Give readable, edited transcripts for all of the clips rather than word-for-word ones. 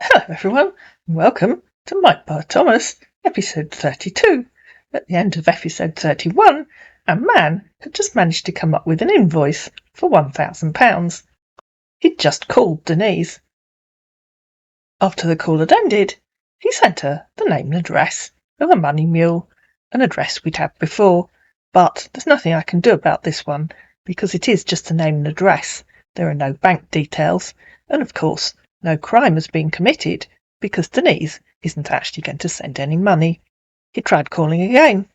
Hello everyone, and welcome to Mike Bar Thomas, episode 32. At the end of episode 31, a man had just managed to come up with an invoice for £1,000. He'd just called Denise. After the call had ended, he sent her the name and address of a money mule, an address we'd had before, but there's nothing I can do about this one because it is just a name and address. There are no bank details, and of course no crime has been committed because Denise isn't actually going to send any money. He tried calling again.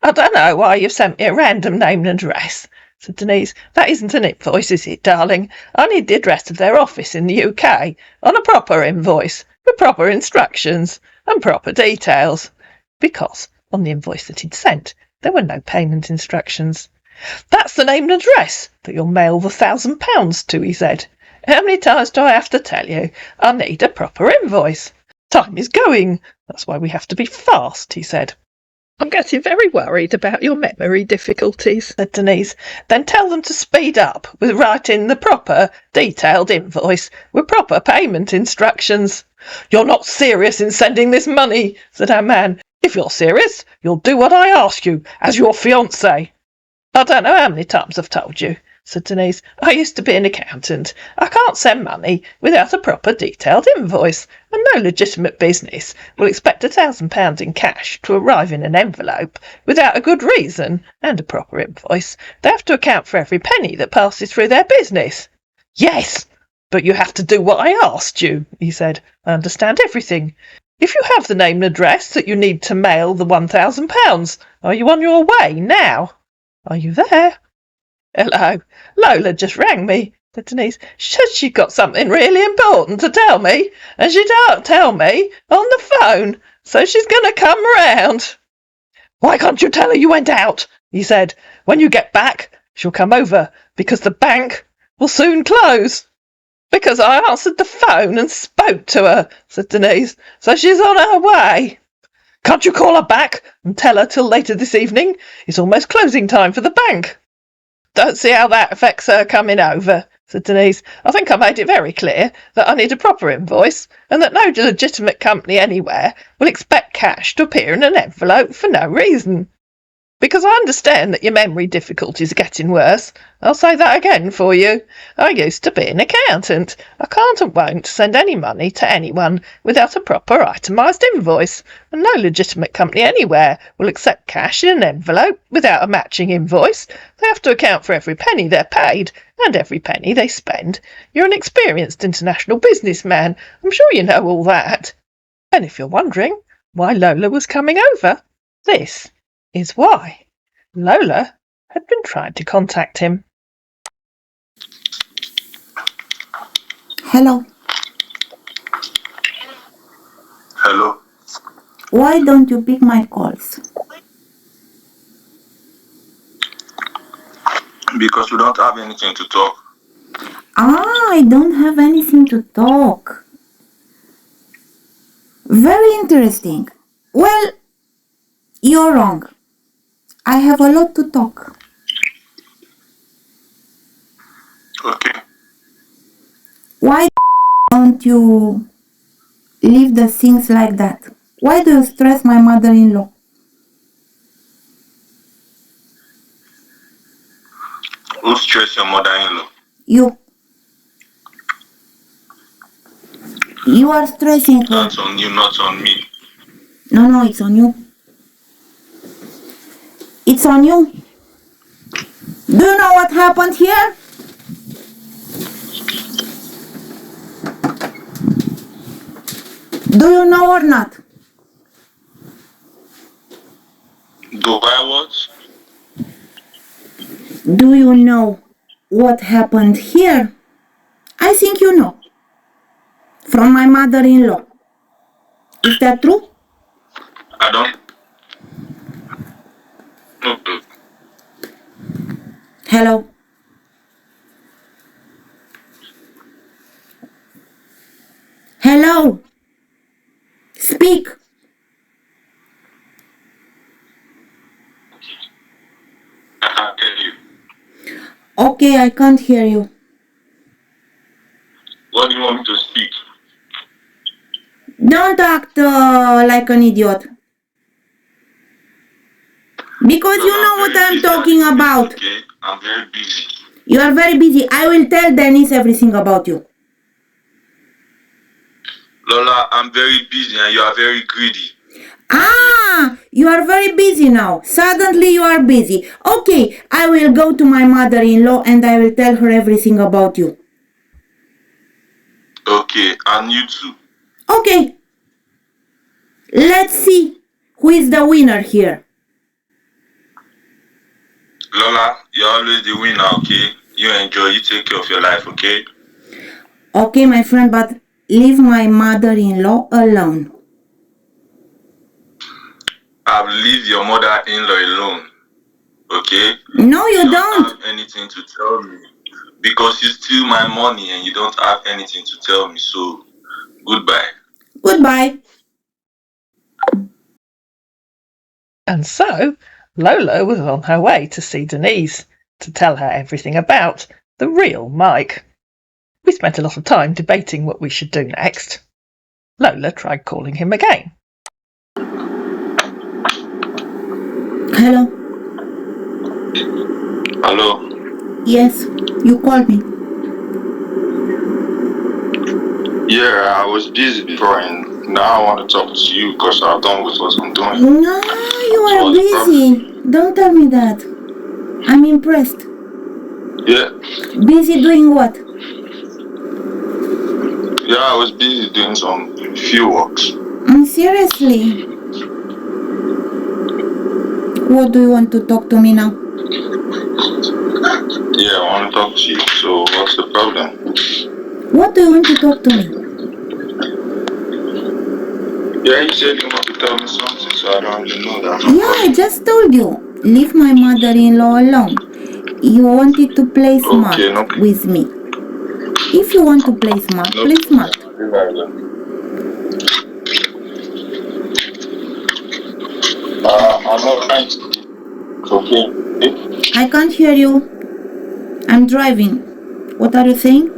I don't know why you've sent me a random name and address, said Denise. That isn't an invoice, is it, darling? I need the address of their office in the UK on a proper invoice with proper instructions and proper details. Because on the invoice that he'd sent, there were no payment instructions. That's the name and address that you'll mail the £1,000 to, he said. How many times do I have to tell you? I need a proper invoice. Time is going. That's why we have to be fast, he said. I'm getting very worried about your memory difficulties, said Denise. Then tell them to speed up with writing the proper, detailed invoice with proper payment instructions. You're not serious in sending this money, said our man. If you're serious, you'll do what I ask you, as your fiancé. I don't know how many times I've told you, said Denise. I used to be an accountant. I can't send money without a proper detailed invoice, and no legitimate business will expect £1,000 in cash to arrive in an envelope without a good reason and a proper invoice. They have to account for every penny that passes through their business. Yes, but you have to do what I asked you, he said. I understand everything. If you have the name and address that you need to mail the £1,000, are you on your way now? Are you there? Hello, Lola just rang me, said Denise. Said she'd got something really important to tell me, and she don't tell me on the phone, so she's going to come round. Why can't you tell her you went out? He said. When you get back, she'll come over, because the bank will soon close. Because I answered the phone and spoke to her, said Denise, so she's on her way. Can't you call her back and tell her till later this evening? It's almost closing time for the bank. Don't see how that affects her coming over, said Denise. I think I made it very clear that I need a proper invoice and that no legitimate company anywhere will expect cash to appear in an envelope for no reason. Because I understand that your memory difficulties are getting worse. I'll say that again for you. I used to be an accountant. I can't and won't send any money to anyone without a proper itemised invoice, and no legitimate company anywhere will accept cash in an envelope without a matching invoice. They have to account for every penny they're paid and every penny they spend. You're an experienced international businessman. I'm sure you know all that. And if you're wondering why Lola was coming over, this is why. Lola had been trying to contact him. Hello. Hello. Why don't you pick my calls? Because we don't have anything to talk. I don't have anything to talk. Very interesting. Well, you're wrong. I have a lot to talk. Okay. Why don't you leave the things like that? Why do you stress my mother-in-law? Who stress your mother-in-law? You. You are stressing her. That's on you, not on me. No, it's on you. It's on you. Do you know what happened here? Do you know or not? Do I what? Do you know what happened here? I think you know. From my mother-in-law. Is that true? I don't. No. Hello? Hello? Speak. I can't tell you. Okay, I can't hear you. What do you want me to speak? Don't act like an idiot. Because you know what I'm talking about. Okay, I'm very busy. You are very busy. I will tell Denise everything about you. Lola, I'm very busy and you are very greedy. Ah, you are very busy now. Suddenly you are busy. Okay, I will go to my mother-in-law and I will tell her everything about you. Okay, and you too. Okay. Let's see who is the winner here. Lola, you're always the winner, okay? You enjoy, you take care of your life, okay? Okay, my friend, but leave my mother-in-law alone. I'll leave your mother-in-law alone, okay? No, you don't. Have anything to tell me because you steal my money and you don't have anything to tell me, so goodbye. Goodbye. And so Lola was on her way to see Denise to tell her everything about the real Mike. We spent a lot of time debating what we should do next. Lola tried calling him again. Hello. Hello? Yes, you called me. Yeah, I was busy before and now I want to talk to you because I'm done with what I'm doing. No, you are busy. Don't tell me that. I'm impressed. Yeah. Busy doing what? Yeah, I was busy doing some few works. Seriously? What do you want to talk to me now? Yeah, I want to talk to you. So what's the problem? What do you want to talk to me? Yeah, you said you want to tell me something, so I don't really know that. Yeah, I just told you. Leave my mother-in-law alone. You wanted to play smart with me. If you want to play smart, play smart. I'm not trying to. Okay. I can't hear you. I'm driving. What are you saying?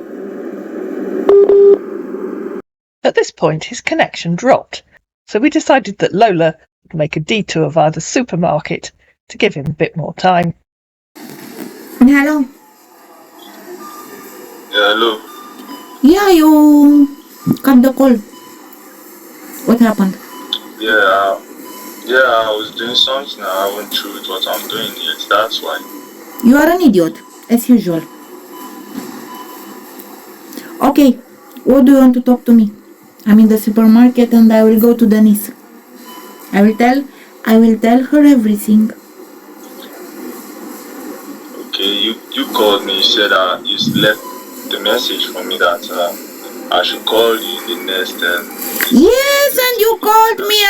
At this point, his connection dropped, so we decided that Lola would make a detour via the supermarket to give him a bit more time. Hello? Yeah, hello. Yeah, you cut the call. What happened? Yeah, I was doing something. I haven't through with what I'm doing yet. That's why. You are an idiot, as usual. Okay, what do you want to talk to me? I'm in the supermarket and I will go to Denise. I will tell her everything. Okay, you called me. You said you left the message for me that I should call you the next time. Yes, and you called me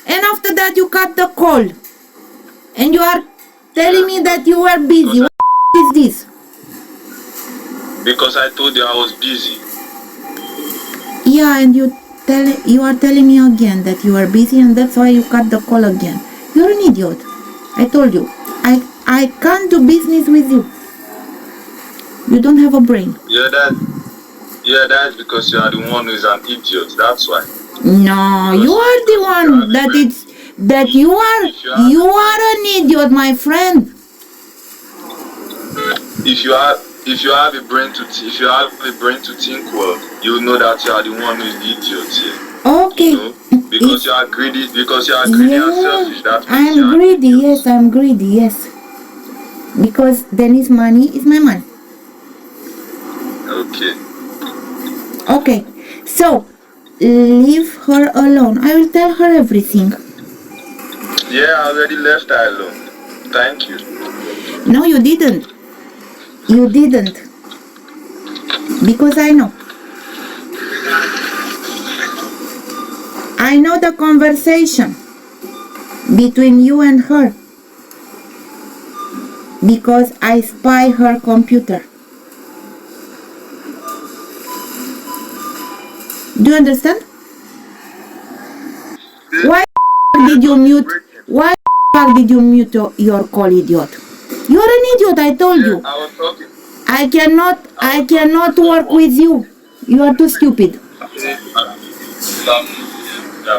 and after that you cut the call. And you are telling me that you were busy. What is this? Because I told you I was busy. Yeah, and you are telling me again that you are busy and that's why you cut the call again. You're an idiot. I told you. I can't do business with you. You don't have a brain. Yeah, that's because you are the one who is an idiot. That's why. No, you are the one you are an idiot, my friend. If you have a brain to think well, you know that you are the one who is the idiot here. Okay. You know? Because you are greedy and selfish. That means I'm greedy, yes, I'm greedy, yes. Because Dennis' money is my money. Okay. Okay, so leave her alone. I will tell her everything. Yeah, I already left her alone. Thank you. No, you didn't. You didn't. Because I know. I know the conversation between you and her. Because I spy her computer. Do you understand? Why did you mute? Why did you mute your call, idiot? You are an idiot, I told you. I was talking. I cannot work with you. You are too stupid. Hello.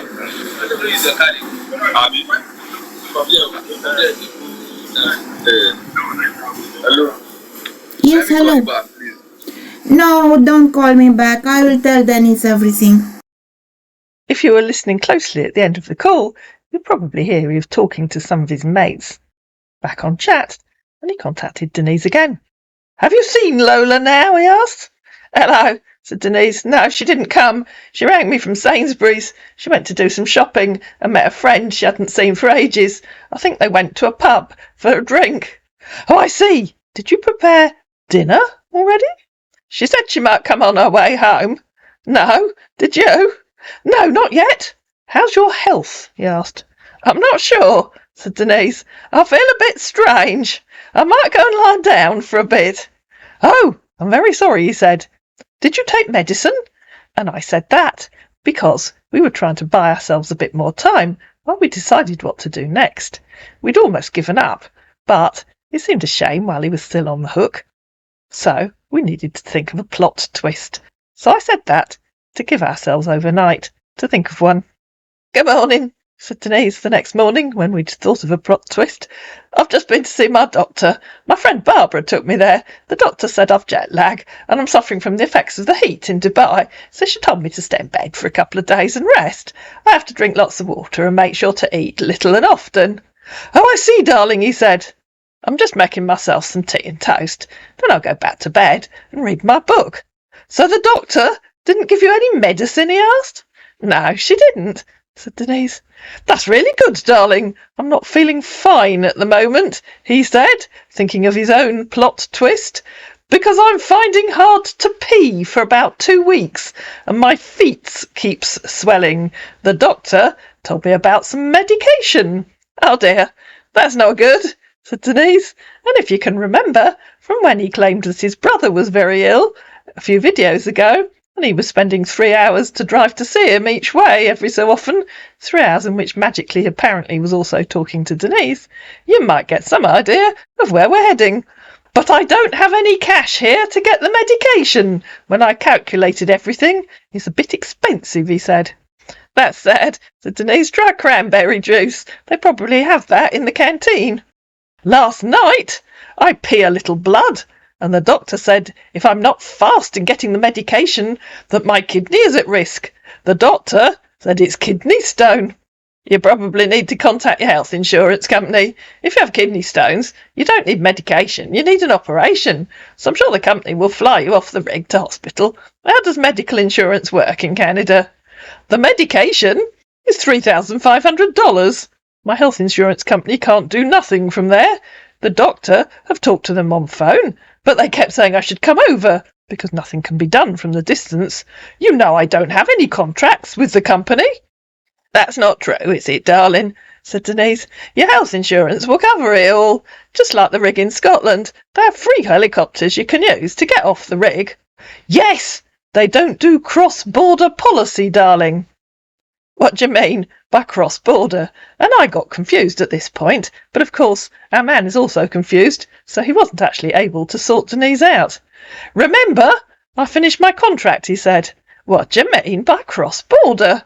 Yes, hello. No, don't call me back. I will tell Denise everything. If you were listening closely at the end of the call, you'll probably hear he was talking to some of his mates. Back on chat, and he contacted Denise again. Have you seen Lola now? He asked. Hello, said Denise. No, she didn't come. She rang me from Sainsbury's. She went to do some shopping and met a friend she hadn't seen for ages. I think they went to a pub for a drink. Oh, I see. Did you prepare dinner already? She said she might come on her way home. No, did you? No, not yet. How's your health? He asked. I'm not sure, said Denise. I feel a bit strange. I might go and lie down for a bit. Oh, I'm very sorry, he said. Did you take medicine? And I said that because we were trying to buy ourselves a bit more time while we decided what to do next. We'd almost given up, but it seemed a shame while he was still on the hook. So we needed to think of a plot twist. So I said that to give ourselves overnight to think of one. Good morning, said Denise the next morning when we'd thought of a plot twist. I've just been to see my doctor. My friend Barbara took me there. The doctor said I've jet lag and I'm suffering from the effects of the heat in Dubai, so she told me to stay in bed for a couple of days and rest. I have to drink lots of water and make sure to eat little and often. Oh, I see, darling, he said. I'm just making myself some tea and toast. Then I'll go back to bed and read my book. So the doctor didn't give you any medicine, he asked. No, she didn't, said Denise. That's really good, darling. I'm not feeling fine at the moment, he said, thinking of his own plot twist, because I'm finding hard to pee for about 2 weeks and my feet keeps swelling. The doctor told me about some medication. Oh dear, that's no good, said Denise. And if you can remember from when he claimed that his brother was very ill a few videos ago, and he was spending 3 hours to drive to see him each way every so often, 3 hours in which magically apparently was also talking to Denise, you might get some idea of where we're heading. But I don't have any cash here to get the medication. When I calculated everything, it's a bit expensive, he said. That's sad, said Denise. Try cranberry juice. They probably have that in the canteen. Last night, I pee a little blood, and the doctor said if I'm not fast in getting the medication that my kidney is at risk. The doctor said it's kidney stone. You probably need to contact your health insurance company. If you have kidney stones, you don't need medication, you need an operation. So I'm sure the company will fly you off the rig to hospital. How does medical insurance work in Canada? The medication is $3,500. My health insurance company can't do nothing from there. The doctor have talked to them on phone, but they kept saying I should come over, because nothing can be done from the distance. You know I don't have any contracts with the company. That's not true, is it, darling? Said Denise. Your health insurance will cover it all, just like the rig in Scotland. They have free helicopters you can use to get off the rig. Yes, they don't do cross-border policy, darling. What do you mean by cross-border? And I got confused at this point, but of course our man is also confused, so he wasn't actually able to sort Denise out. Remember, I finished my contract, he said. What do you mean by cross-border?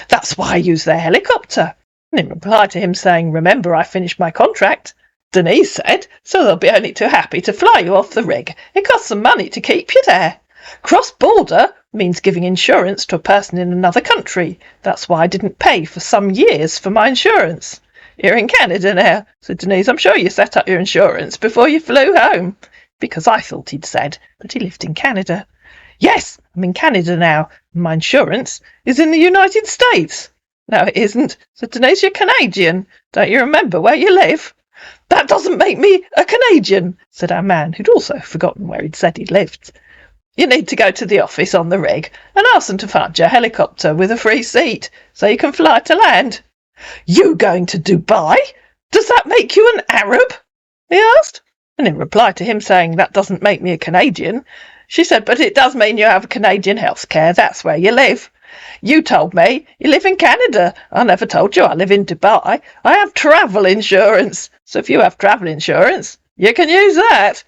That's why I use their helicopter. And in reply to him saying, remember, I finished my contract, Denise said, so they'll be only too happy to fly you off the rig. It costs some money to keep you there. Cross-border means giving insurance to a person in another country. That's why I didn't pay for some years for my insurance. You're in Canada now, said Denise. I'm sure you set up your insurance before you flew home. Because I thought he'd said that he lived in Canada. Yes, I'm in Canada now. My insurance is in the United States. No, it isn't, said Denise. You're Canadian. Don't you remember where you live? That doesn't make me a Canadian, said our man, who'd also forgotten where he'd said he lived. You need to go to the office on the rig and ask them to find you a helicopter with a free seat so you can fly to land. You going to Dubai? Does that make you an Arab? He asked. And in reply to him saying that doesn't make me a Canadian, she said, but it does mean you have Canadian health care. That's where you live. You told me you live in Canada. I never told you I live in Dubai. I have travel insurance. So if you have travel insurance, you can use that.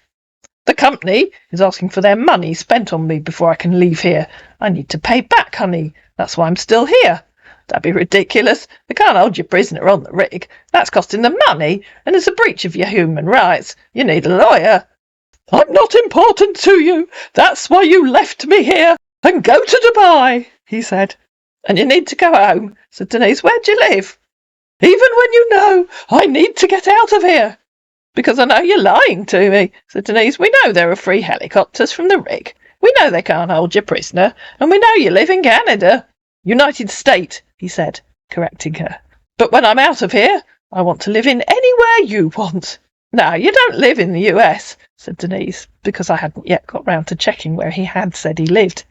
The company is asking for their money spent on me before I can leave here. I need to pay back, honey. That's why I'm still here. That'd be ridiculous. They can't hold you prisoner on the rig. That's costing them money, and it's a breach of your human rights. You need a lawyer. I'm not important to you. That's why you left me here and go to Dubai, he said. And you need to go home, said Denise. Where do you live? Even when you know I need to get out of here. Because I know you're lying to me, said Denise. We know there are free helicopters from the rig. We know they can't hold you prisoner, and we know you live in Canada. United States, he said, correcting her. But when I'm out of here, I want to live in anywhere you want. No, you don't live in the US, said Denise, because I hadn't yet got round to checking where he had said he lived.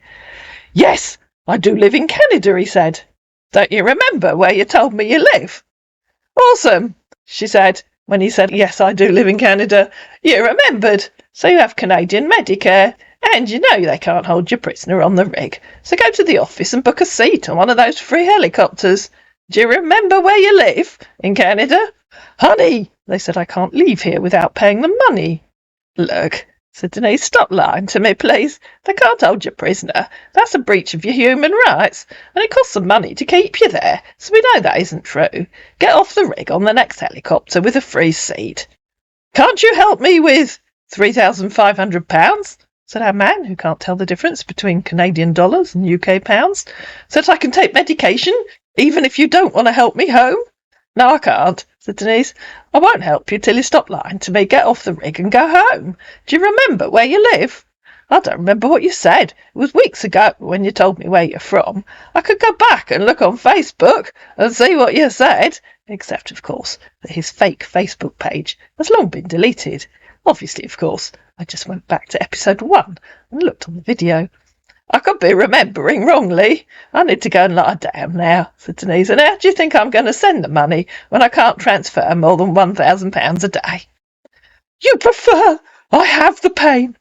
Yes, I do live in Canada, he said. Don't you remember where you told me you live? Awesome, she said, when he said, yes, I do live in Canada. You remembered. So you have Canadian Medicare, and you know they can't hold you prisoner on the rig. So go to the office and book a seat on one of those free helicopters. Do you remember where you live in Canada? Honey, they said, I can't leave here without paying them money. Look, said Denise, stop lying to me, please. They can't hold you prisoner. That's a breach of your human rights, and it costs them money to keep you there, so we know that isn't true. Get off the rig on the next helicopter with a free seat. Can't you help me with £3,500? said our man, who can't tell the difference between Canadian dollars and UK pounds, so that I can take medication, even if you don't want to help me home? No, I can't, said Denise. I won't help you till you stop lying to me. Get off the rig and go home. Do you remember where you live? I don't remember what you said. It was weeks ago when you told me where you're from. I could go back and look on Facebook and see what you said, except, of course, that his fake Facebook page has long been deleted. Obviously, of course, I just went back to episode 1 and looked on the video. I could be remembering wrongly. I need to go and lie down now, said Denise. And how do you think I'm going to send the money when I can't transfer more than £1,000 a day? You prefer I have the pain.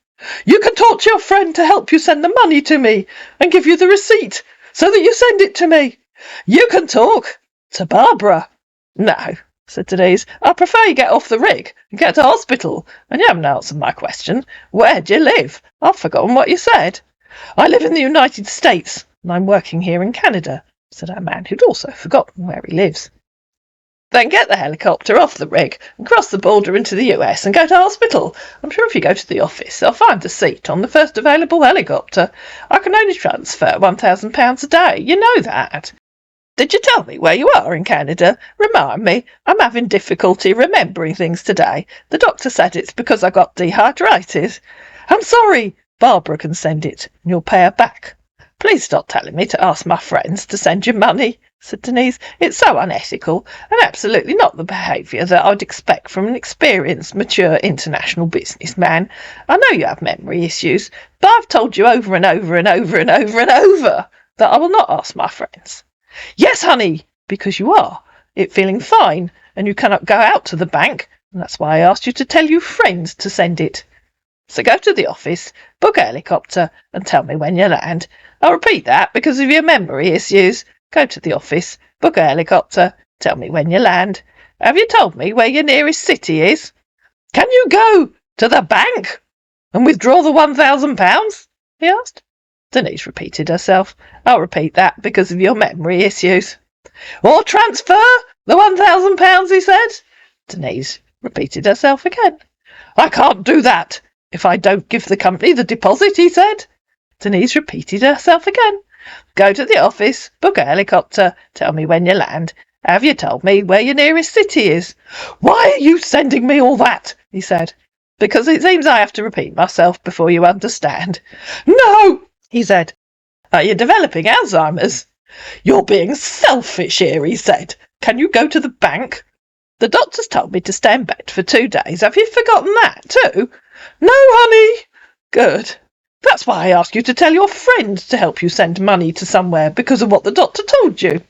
You can talk to your friend to help you send the money to me and give you the receipt so that you send it to me. You can talk to Barbara. No, said Denise. I prefer you get off the rig and get to hospital. And you haven't answered my question. Where do you live? I've forgotten what you said. I live in the United States, and I'm working here in Canada, said our man, who'd also forgotten where he lives. Then get the helicopter off the rig and cross the border into the US and go to hospital. I'm sure if you go to the office, they'll find a seat on the first available helicopter. I can only transfer £1,000 a day. You know that. Did you tell me where you are in Canada? Remind me. I'm having difficulty remembering things today. The doctor said it's because I got dehydrated. I'm sorry. Barbara can send it, and you'll pay her back. Please stop telling me to ask my friends to send you money, said Denise. It's so unethical, and absolutely not the behaviour that I'd expect from an experienced, mature, international businessman. I know you have memory issues, but I've told you over and over and over and over and over that I will not ask my friends. Yes, honey, because you are feeling fine, and you cannot go out to the bank, and that's why I asked you to tell your friends to send it. So go to the office, book a helicopter, and tell me when you land. I'll repeat that because of your memory issues. Go to the office, book a helicopter, tell me when you land. Have you told me where your nearest city is? Can you go to the bank and withdraw the £1,000? He asked. Denise repeated herself. I'll repeat that because of your memory issues. Or transfer the £1,000, he said. Denise repeated herself again. I can't do that if I don't give the company the deposit, he said. Denise repeated herself again. Go to the office, book a helicopter, tell me when you land. Have you told me where your nearest city is? Why are you sending me all that? He said. Because it seems I have to repeat myself before you understand. No, he said. Are you developing Alzheimer's? You're being selfish here, he said. Can you go to the bank? The doctor's told me to stay in bed for 2 days. Have you forgotten that too? No, honey. Good. That's why I asked you to tell your friend to help you send money to somewhere because of what the doctor told you.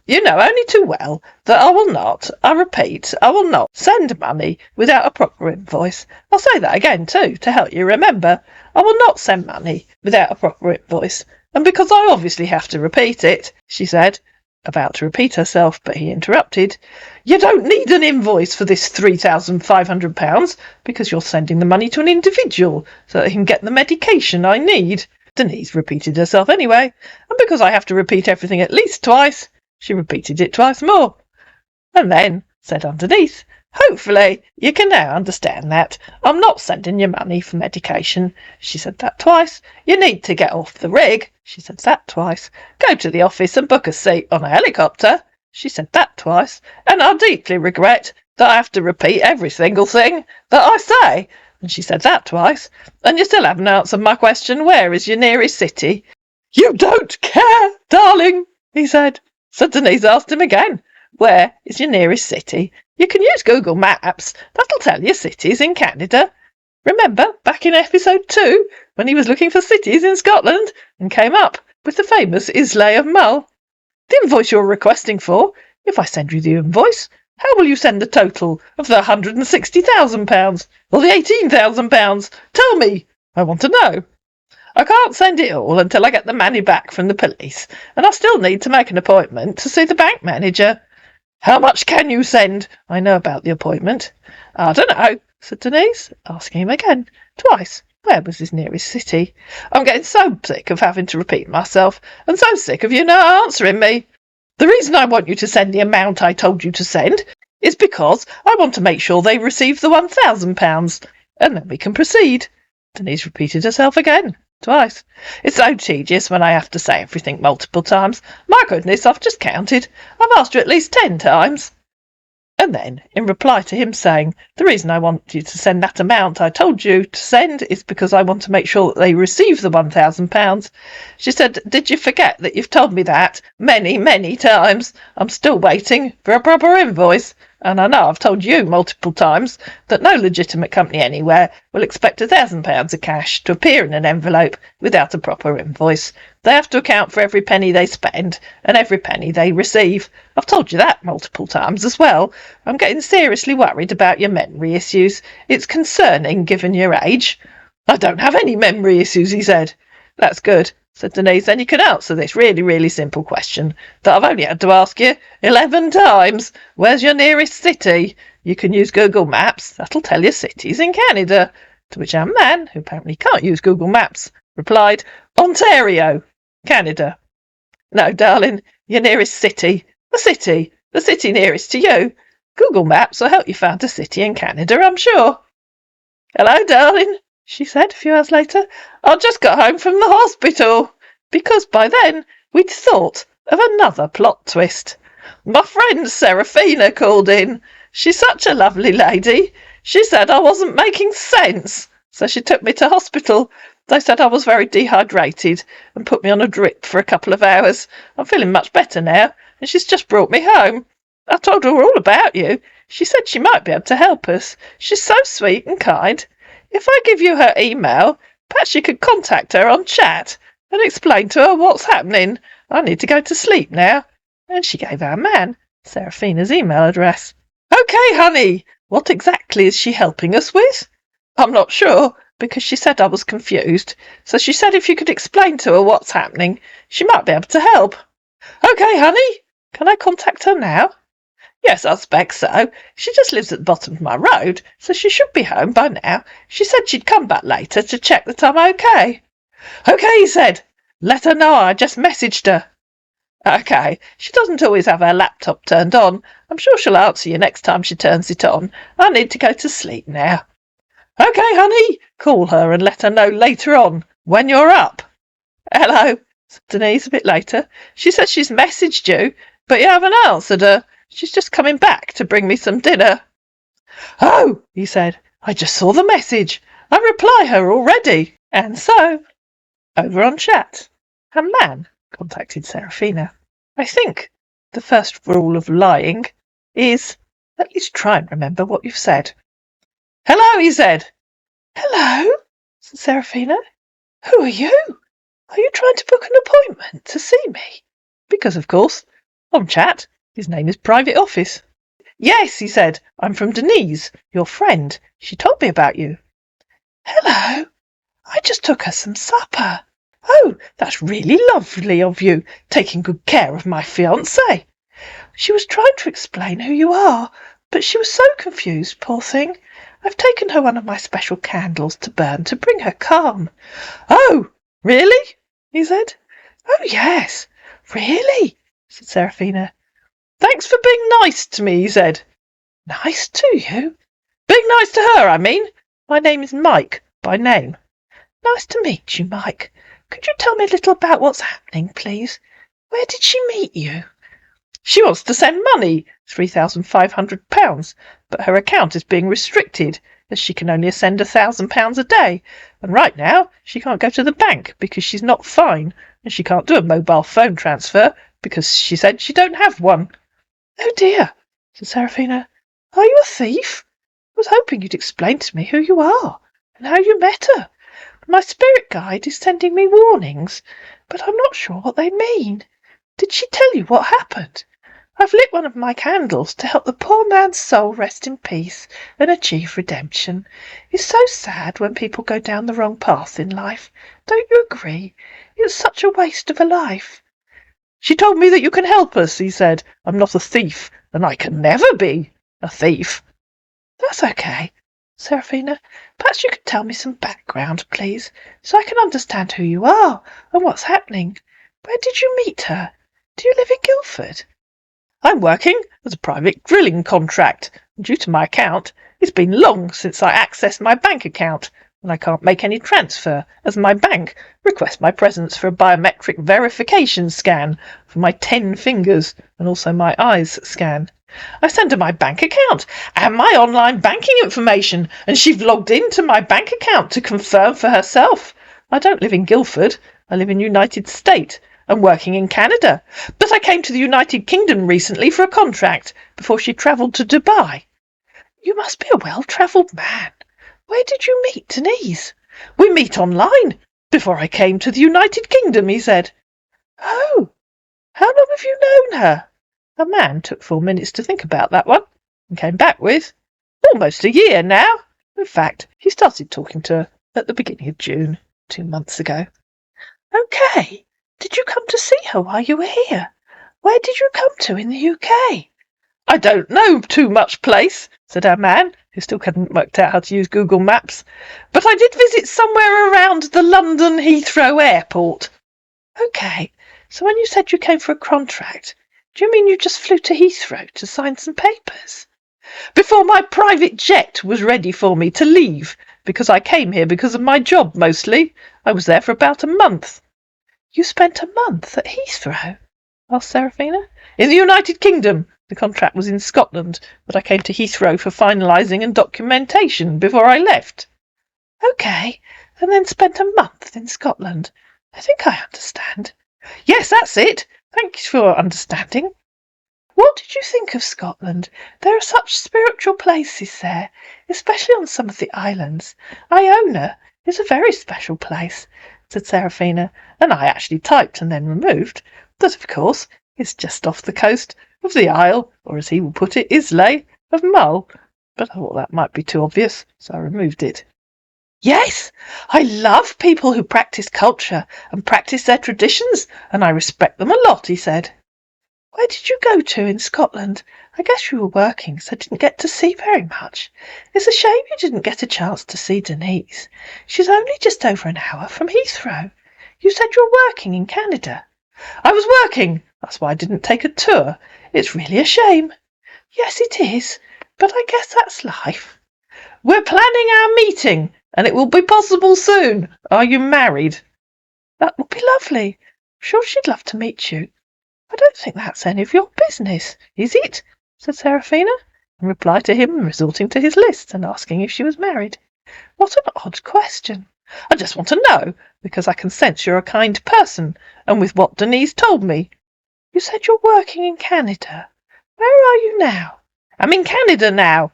You know only too well that I repeat, I will not send money without a proper invoice. I'll say that again too, to help you remember. I will not send money without a proper invoice. And because I obviously have to repeat it, she said, about to repeat herself, but he interrupted. You don't need an invoice for this £3,500 because you're sending the money to an individual so that he can get the medication I need. Denise repeated herself anyway, and because I have to repeat everything at least twice, She repeated it twice more. And then said underneath, hopefully you can now understand that I'm not sending you money for medication. She said that twice. You need to get off the rig. She said that twice. Go to the office and book a seat on a helicopter. She said that twice. And I deeply regret that I have to repeat every single thing that I say. And she said that twice. And you still haven't answered my question, where is your nearest city? You don't care, darling, he said. So Denise asked him again, where is your nearest city? You can use Google Maps. That'll tell you cities in Canada. Remember back in episode 2 when he was looking for cities in Scotland and came up with the famous Islay of Mull? The invoice you're requesting for, if I send you the invoice, how will you send the total of the £160,000 or the £18,000? Tell me. I want to know. I can't send it all until I get the money back from the police, and I still need to make an appointment to see the bank manager. How much can you send? I know about the appointment. I don't know, said Denise, asking him again, twice, where was his nearest city. I'm getting so sick of having to repeat myself, and so sick of you not answering me. The reason I want you to send the amount I told you to send is because I want to make sure they receive the £1,000, and then we can proceed. Denise repeated herself again, twice. It's so tedious when I have to say everything multiple times. My goodness, I've just counted. I've asked you at least 10 times. And then, in reply to him saying, the reason I want you to send that amount I told you to send is because I want to make sure that they receive the £1,000, she said, did you forget that you've told me that many, many times? I'm still waiting for a proper invoice. And I know I've told you multiple times that no legitimate company anywhere will expect £1,000 of cash to appear in an envelope without a proper invoice. They have to account for every penny they spend and every penny they receive. I've told you that multiple times as well. I'm getting seriously worried about your memory issues. It's concerning given your age. I don't have any memory issues, he said. That's good, said Denise. Then you can answer this really, really simple question that I've only had to ask you 11 times. Where's your nearest city? You can use Google Maps. That'll tell you cities in Canada. To which our man, who apparently can't use Google Maps, replied, Ontario, Canada. No, darling, your nearest city. The city nearest to you. Google Maps will help you find a city in Canada, I'm sure. Hello, darling, she said a few hours later. I just got home from the hospital, because by then we'd thought of another plot twist. My friend Serafina called in. She's such a lovely lady. She said I wasn't making sense, so she took me to hospital. They said I was very dehydrated and put me on a drip for a couple of hours. I'm feeling much better now, and she's just brought me home. I told her all about you. She said she might be able to help us. She's so sweet and kind. If I give you her email, perhaps you could contact her on chat and explain to her what's happening. I need to go to sleep now. And she gave our man Serafina's email address. Okay, honey, what exactly is she helping us with? I'm not sure, because she said I was confused. So she said if you could explain to her what's happening, she might be able to help. Okay, honey, can I contact her now? Yes, I expect so. She just lives at the bottom of my road, so she should be home by now. She said she'd come back later to check that I'm okay. Okay, he said. Let her know I just messaged her. Okay, she doesn't always have her laptop turned on. I'm sure she'll answer you next time she turns it on. I need to go to sleep now. Okay, honey, call her and let her know later on, when you're up. Hello, said Denise a bit later. She says she's messaged you, but you haven't answered her. She's just coming back to bring me some dinner. Oh, he said, I just saw the message. I reply her already. And so, over on chat, her man contacted Serafina. I think the first rule of lying is at least try and remember what you've said. Hello, he said. Hello, said Serafina. Who are you? Are you trying to book an appointment to see me? Because, of course, on chat, his name is Private Office. Yes, he said. I'm from Denise, your friend. She told me about you. Hello. I just took her some supper. Oh, that's really lovely of you, taking good care of my fiancé. She was trying to explain who you are, but she was so confused, poor thing. I've taken her one of my special candles to burn to bring her calm. Oh, really? He said. Oh, yes. Really? said Serafina. Thanks for being nice to me, he said. Nice to you? Being nice to her, I mean. My name is Mike, by name. Nice to meet you, Mike. Could you tell me a little about what's happening, please? Where did she meet you? She wants to send money, £3,500, but her account is being restricted, as she can only send £1,000 a day, and right now she can't go to the bank because she's not fine, and she can't do a mobile phone transfer because she said she don't have one. Oh dear, said Serafina. Are you a thief? I was hoping you'd explain to me who you are and how you met her. My spirit guide is sending me warnings, but I'm not sure what they mean. Did she tell you what happened? I've lit one of my candles to help the poor man's soul rest in peace and achieve redemption. It's so sad when people go down the wrong path in life. Don't you agree? It's such a waste of a life. She told me that you can help us, he said. I'm not a thief, and I can never be a thief. That's okay, Serafina. Perhaps you could tell me some background, please, so I can understand who you are and what's happening. Where did you meet her? Do you live in Guildford? I'm working as a private drilling contract, and due to my account, it's been long since I accessed my bank account, and I can't make any transfer, as my bank requests my presence for a biometric verification scan for my 10 fingers and also my eyes scan. I sent her my bank account and my online banking information, and she's logged into my bank account to confirm for herself. I don't live in Guildford. I live in United States. I'm working in Canada, but I came to the United Kingdom recently for a contract before she travelled to Dubai. You must be a well-travelled man. Where did you meet Denise? We meet online before I came to the United Kingdom, he said. Oh, how long have you known her? A man took 4 minutes to think about that one and came back with, almost a year now. In fact, he started talking to her at the beginning of June, 2 months ago. Okay. Did you come to see her while you were here? Where did you come to in the UK? I don't know too much place, said our man, who still hadn't worked out how to use Google Maps, but I did visit somewhere around the London Heathrow Airport. Okay, so when you said you came for a contract, do you mean you just flew to Heathrow to sign some papers? Before my private jet was ready for me to leave, because I came here because of my job mostly. I was there for about a month. You spent a month at Heathrow? Asked Serafina. In the United Kingdom. The contract was in Scotland, but I came to Heathrow for finalising and documentation before I left. Okay, and then spent a month in Scotland. I think I understand. Yes, that's it. Thanks for your understanding. What did you think of Scotland? There are such spiritual places there, especially on some of the islands. Iona is a very special place, said Serafina, and I actually typed and then removed that, of course, it's just off the coast of the Isle, or as he will put it, Islay, of Mull. But I thought that might be too obvious, so I removed it. Yes, I love people who practice culture and practice their traditions, and I respect them a lot, he said. Where did you go to in Scotland? I guess you were working, so didn't get to see very much. It's a shame you didn't get a chance to see Denise. She's only just over an hour from Heathrow. You said you were working in Canada. I was working. That's why I didn't take a tour. It's really a shame. Yes, it is, but I guess that's life. We're planning our meeting, and it will be possible soon. Are you married? That would be lovely. I'm sure she'd love to meet you. I don't think that's any of your business, is it? Said Serafina, in reply to him resorting to his list and asking if she was married. What an odd question. I just want to know, because I can sense you're a kind person, and with what Denise told me. You said you're working in Canada. Where are you now? I'm in Canada now.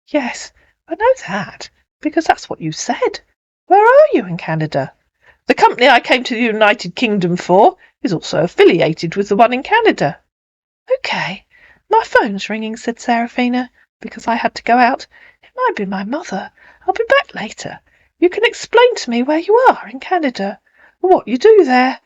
Yes, I know that, because that's what you said. Where are you in Canada? The company I came to the United Kingdom for is also affiliated with the one in Canada. Okay, my phone's ringing, said Serafina, because I had to go out. It might be my mother. I'll be back later. You can explain to me where you are in Canada, and what you do there.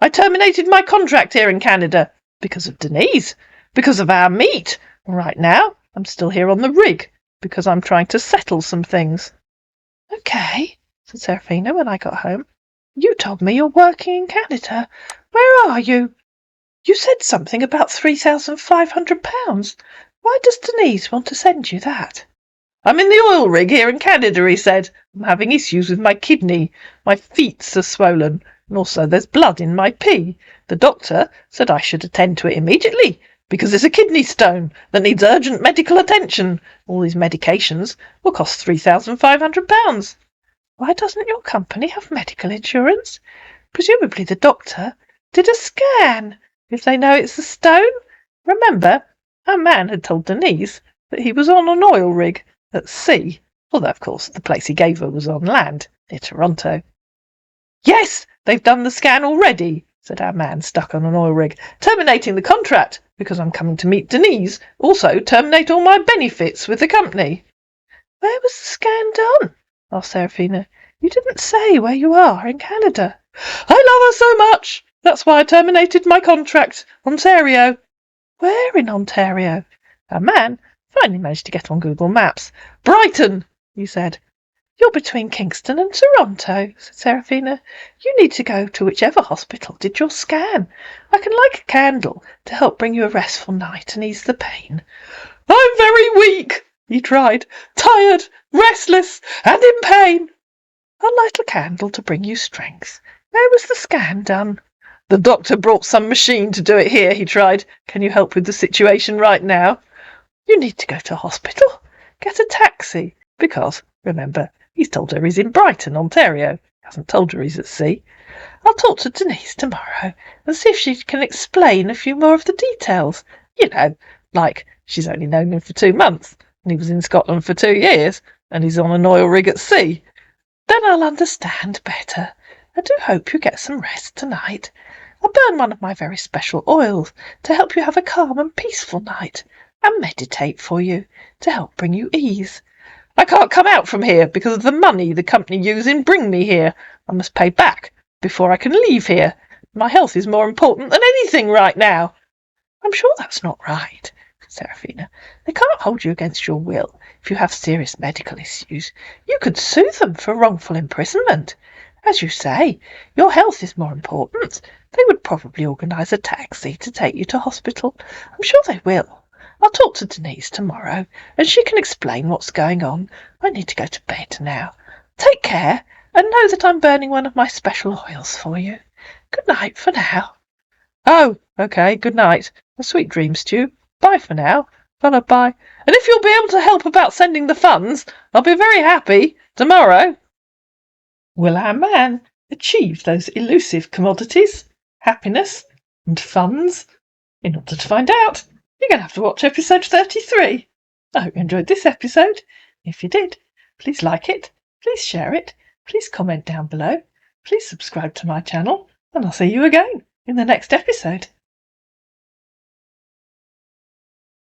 I terminated my contract here in Canada because of Denise, because of our meet. Right now, I'm still here on the rig because I'm trying to settle some things. Okay, said Serafina when I got home. You told me you're working in Canada. Where are you? You said something about £3,500. Why does Denise want to send you that? I'm in the oil rig here in Canada, he said. I'm having issues with my kidney. My feet are swollen, and also there's blood in my pee. The doctor said I should attend to it immediately, because it's a kidney stone that needs urgent medical attention. All these medications will cost £3,500. Why doesn't your company have medical insurance? Presumably the doctor did a scan, if they know it's a stone. Remember, our man had told Denise that he was on an oil rig at sea, although of course the place he gave her was on land, near Toronto. Yes, they've done the scan already, said our man stuck on an oil rig, terminating the contract because I'm coming to meet Denise, also terminate all my benefits with the company. Where was the scan done? Asked Serafina. You didn't say where you are in Canada. I love her so much. That's why I terminated my contract. Ontario. Where in Ontario? Our man finally managed to get on Google Maps. Brighton, he said. You're between Kingston and Toronto, said Serafina. You need to go to whichever hospital did your scan. I can light a candle to help bring you a restful night and ease the pain. I'm very weak, he tried, tired, restless, and in pain. I'll light a candle to bring you strength. Where was the scan done? The doctor brought some machine to do it here, he tried. Can you help with the situation right now? You need to go to hospital. Get a taxi, because, remember, he's told her he's in Brighton, Ontario. He hasn't told her he's at sea. I'll talk to Denise tomorrow and see if she can explain a few more of the details. You know, like she's only known him for 2 months, and he was in Scotland for 2 years, and he's on an oil rig at sea. Then I'll understand better. I do hope you get some rest tonight. I'll burn one of my very special oils to help you have a calm and peaceful night, and meditate for you to help bring you ease. I can't come out from here because of the money the company use in bring me here. I must pay back before I can leave here. My health is more important than anything right now. I'm sure that's not right, said Serafina. They can't hold you against your will if you have serious medical issues. You could sue them for wrongful imprisonment. As you say, your health is more important. They would probably organise a taxi to take you to hospital. I'm sure they will. I'll talk to Denise tomorrow, and she can explain what's going on. I need to go to bed now. Take care, and know that I'm burning one of my special oils for you. Good night for now. Oh, OK, good night. And sweet dreams to you. Bye for now, followed by, and if you'll be able to help about sending the funds, I'll be very happy tomorrow. Will our man achieve those elusive commodities, happiness and funds? In order to find out, you're going to have to watch episode 33. I hope you enjoyed this episode. If you did, please like it, please share it, please comment down below, please subscribe to my channel, and I'll see you again in the next episode.